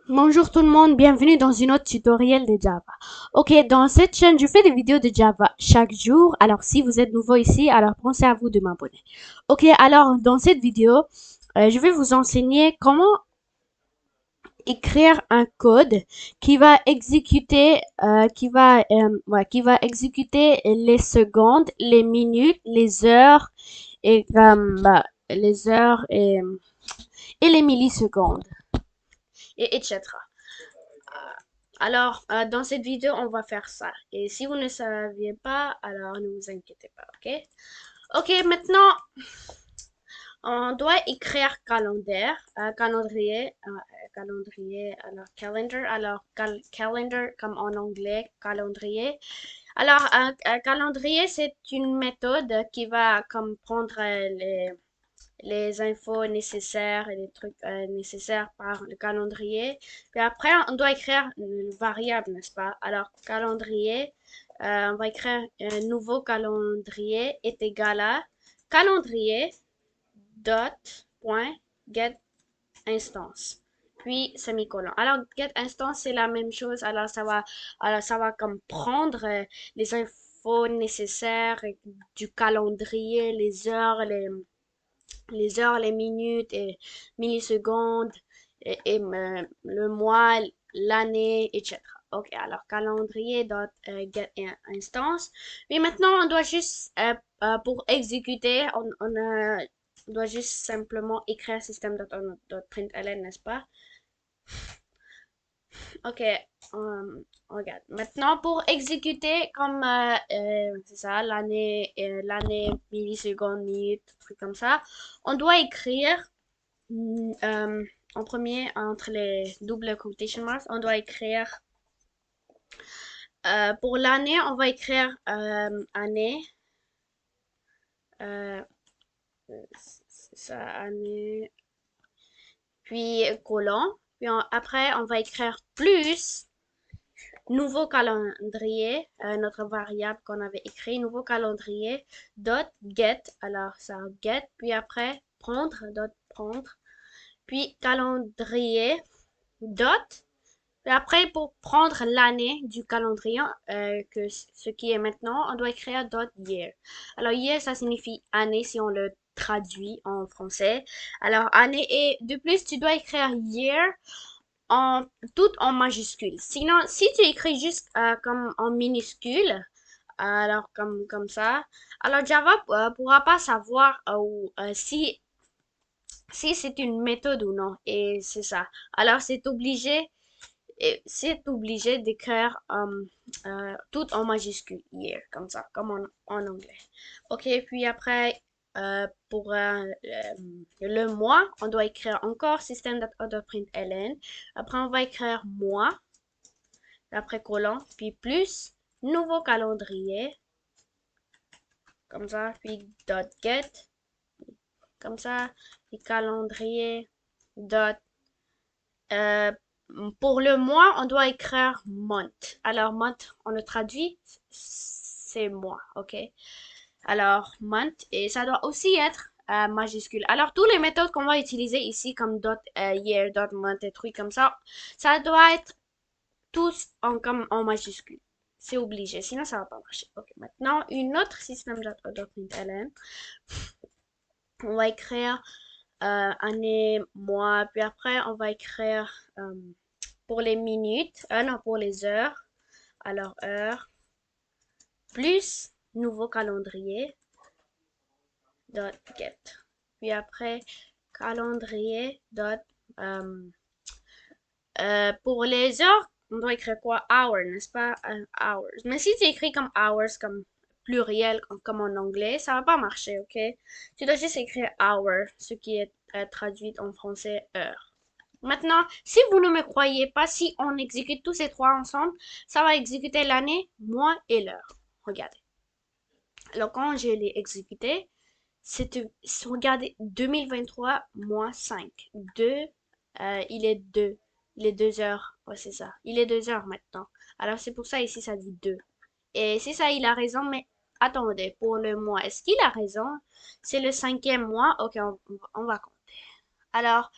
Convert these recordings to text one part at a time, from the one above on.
Bonjour tout le monde, bienvenue dans une autre tutoriel de Java. Ok, dans cette chaîne, je fais des vidéos de Java chaque jour. Alors, si vous êtes nouveau ici, alors pensez à vous de m'abonner. Ok, alors dans cette vidéo, je vais vous enseigner comment écrire un code qui va exécuter, qui va exécuter les secondes, les minutes, les heures et les heures et les millisecondes et etc. Alors, dans cette vidéo, on va faire ça. Et si vous ne saviez pas, alors ne vous inquiétez pas, ok? Ok, maintenant, on doit écrire calendrier, alors calendar, alors calendar comme en anglais, calendrier. Alors, un calendrier, c'est une méthode qui va comme prendre les infos nécessaires et les trucs nécessaires par le calendrier. Puis après, on doit écrire une variable, n'est-ce pas? Alors, calendrier, on va écrire un nouveau calendrier est égal à calendrier dot point get instance. Puis semicolon. Alors, get instance, c'est la même chose. Alors ça va comme prendre les infos nécessaires du calendrier, les heures, les minutes et millisecondes et le mois, l'année, etc. Ok, alors calendrier dot get instance. Mais maintenant, on doit juste, pour exécuter, on doit juste simplement écrire system.out.println, n'est-ce pas? Ok, regarde. Maintenant, pour exécuter, comme c'est ça, l'année, millisecondes, minutes, trucs comme ça, on doit écrire en premier, entre les double quotation marks, on doit écrire, pour l'année, on va écrire année, euh, c'est ça, année, puis colon, puis après, on va écrire plus, nouveau calendrier, notre variable qu'on avait écrit, nouveau calendrier, dot get, alors ça get, puis après, dot prendre, puis calendrier, dot. Et après, pour prendre l'année du calendrier, ce qui est maintenant, on doit écrire dot year. Alors, year, ça signifie année si on le traduit en français. Alors, année et de plus, tu dois écrire year en tout en majuscule. Sinon, si tu écris juste comme en minuscule, alors comme ça, alors Java pourra pas savoir si c'est une méthode ou non. Et c'est ça. Alors, c'est obligé d'écrire tout en majuscule year, comme ça, comme en anglais. Ok, puis après, pour le mois, on doit écrire encore system.out.println. Après, on va écrire mois, après colon, puis plus, nouveau calendrier, comme ça, puis dot get, comme ça, puis calendrier, dot Euh, pour le mois, on doit écrire month. Alors, month, on le traduit, c'est mois, ok? Alors, month, et ça doit aussi être majuscule. Alors, toutes les méthodes qu'on va utiliser ici, comme dot year, dot month et trucs comme ça doit être tous comme en majuscule. C'est obligé, sinon ça va pas marcher. Ok, maintenant, une autre système .println. On va écrire année, mois, puis après, on va écrire pour les minutes, non, pour les heures, alors heure, plus nouveau calendrier, dot get. Puis après, calendrier, dot, euh, pour les heures, on doit écrire quoi? Hour, n'est-ce pas? Hours. Mais si tu écris comme hours, comme pluriel, comme en anglais, ça va pas marcher, ok? Tu dois juste écrire hour, ce qui est traduit en français heure. Maintenant, si vous ne me croyez pas, si on exécute tous ces trois ensemble, ça va exécuter l'année, mois et l'heure. Regardez. Alors, quand je l'ai exécuté, regardez, 2023 moins 5. 2, il est 2. Il est 2 heures. Ouais, c'est ça. Il est 2 heures maintenant. Alors, c'est pour ça ici, ça dit 2. Et c'est ça, il a raison, mais attendez, pour le mois, est-ce qu'il a raison? C'est le cinquième mois. Ok, on va compter. Alors,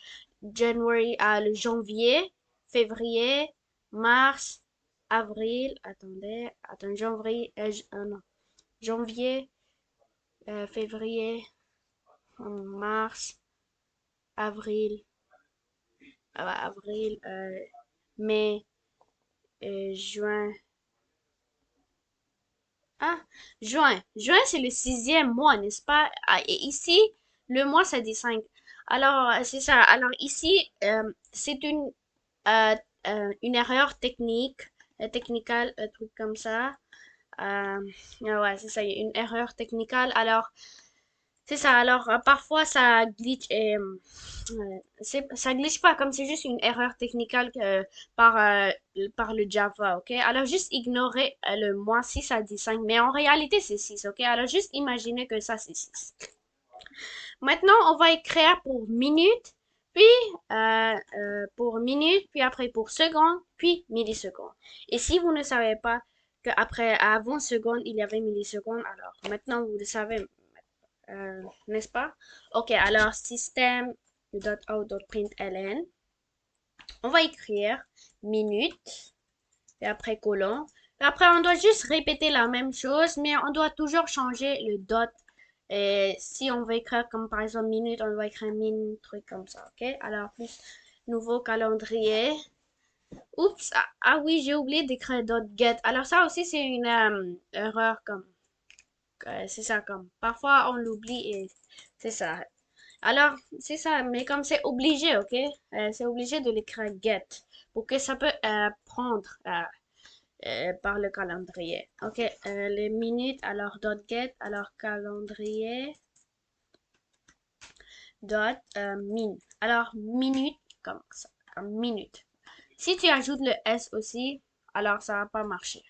January, le janvier, février, mars, avril, janvier, non, janvier, février, mars, avril, mai, juin. Ah, juin. Juin, c'est le sixième mois, n'est-ce pas? Ah, et ici, le mois, ça dit 5. Alors, c'est ça. Alors, ici, c'est euh, une erreur technique, technical, un truc comme ça. Ouais, c'est ça, une erreur technicale. Alors, c'est ça. Alors, parfois, ça glitch et ça glitch pas, comme c'est juste une erreur technique par, par le Java, ok? Alors, juste ignorer le mois si ça dit 5 mais en réalité, c'est 6 ok? Alors, juste imaginez que ça, c'est 6. Maintenant, on va écrire pour minute, puis pour minute, puis après pour seconde, puis milliseconde. Et si vous ne savez pas qu'après, avant seconde, il y avait milliseconde, alors maintenant, vous le savez, n'est-ce pas? Ok, alors system.out.println. On va écrire minute, et après colon. Et après, on doit juste répéter la même chose, mais on doit toujours changer le dot. Et si on veut écrire comme par exemple minute, on doit écrire min, truc comme ça, ok? Alors, plus nouveau calendrier. Oups, oui, j'ai oublié d'écrire dot get. Alors ça aussi, c'est une erreur comme, c'est ça comme, parfois on l'oublie et c'est ça. Alors, c'est ça, mais comme c'est obligé, ok? C'est obligé de l'écrire get pour que ça peut prendre par le calendrier. Ok, les minutes, alors dot get, alors calendrier, dot min. Alors, minute, comme ça, comme minute. Si tu ajoutes le S aussi, alors ça va pas marcher.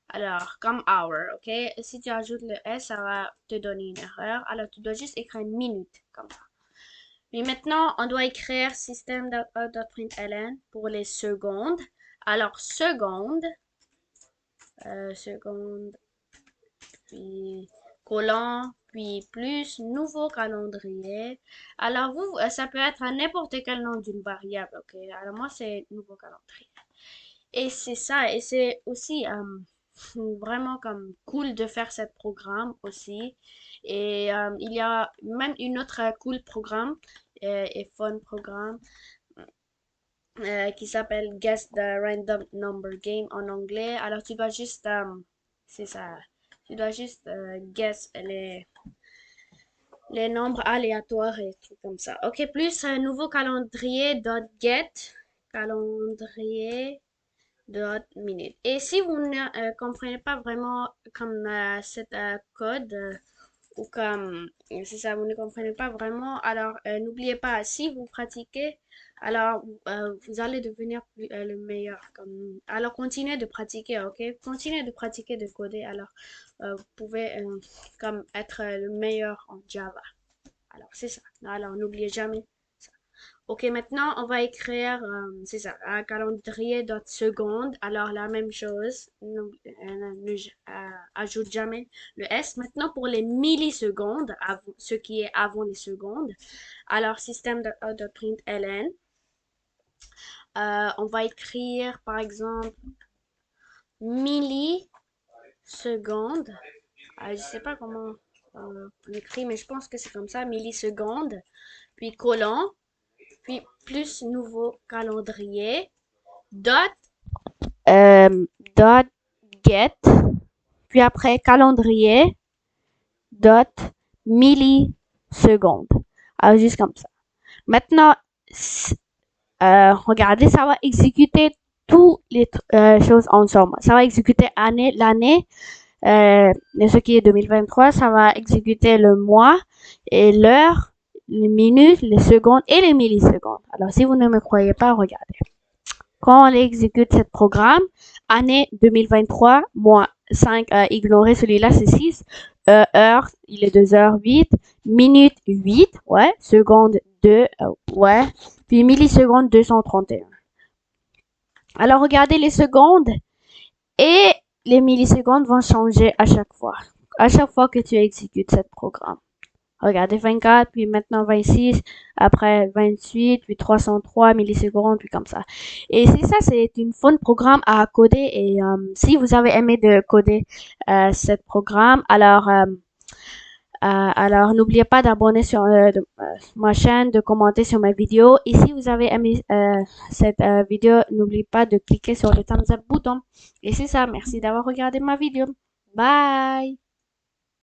Alors, comme hour, ok? Si tu ajoutes le S, ça va te donner une erreur. Alors, tu dois juste écrire minute, comme ça. Mais maintenant, on doit écrire system.out.println pour les secondes. Alors, seconde, seconde, puis colon, puis plus, nouveau calendrier. Alors, vous, ça peut être à n'importe quel nom d'une variable, ok? Alors, moi, c'est nouveau calendrier. Et c'est ça, et c'est aussi vraiment comme cool de faire ce programme aussi. Et il y a même une autre cool programme et fun programme qui s'appelle Guess the Random Number Game en anglais. Alors tu dois juste, c'est ça, tu dois juste guess les nombres aléatoires et tout comme ça. Ok, plus un nouveau calendrier dot get, calendrier dot minute. Et si vous ne comprenez pas vraiment comme cet code, ou comme, c'est ça, vous ne comprenez pas vraiment, alors n'oubliez pas, si vous pratiquez, alors vous allez devenir le meilleur. Alors continuez de pratiquer, ok? Continuez de pratiquer de coder, alors vous pouvez comme être le meilleur en Java. Alors c'est ça. Alors n'oubliez jamais ça. Ok, maintenant on va écrire, c'est ça, un calendrier d'autres secondes. Alors la même chose, ajoute jamais le S. Maintenant pour les millisecondes, ce qui est avant les secondes. Alors system.out.println, on va écrire par exemple millisecondes. Je sais pas comment on écrit, mais je pense que c'est comme ça, millisecondes. Puis colon, puis plus nouveau calendrier, dot, dot get, puis après calendrier, dot millisecondes. Alors, juste comme ça. Maintenant, regardez, ça va exécuter toutes les choses ensemble. Ça va exécuter l'année, ce qui est 2023, ça va exécuter le mois et l'heure, les minutes, les secondes et les millisecondes. Alors, si vous ne me croyez pas, regardez. Quand on exécute ce programme, année 2023, mois 5, ignorez celui-là, c'est 6. Heure, il est 2h08. Minute, 8, ouais. Seconde, 2, ouais. Puis millisecondes, 231. Alors, regardez les secondes et les millisecondes vont changer à chaque fois. À chaque fois que tu exécutes ce programme. Regardez 24, puis maintenant 26, après 28, puis 303 millisecondes, puis comme ça. Et c'est ça, c'est une fun programme à coder. Et si vous avez aimé de coder ce programme, alors n'oubliez pas d'abonner sur ma chaîne, de commenter sur ma vidéo. Et si vous avez aimé cette vidéo, n'oubliez pas de cliquer sur le thumbs up bouton. Et c'est ça, merci d'avoir regardé ma vidéo. Bye!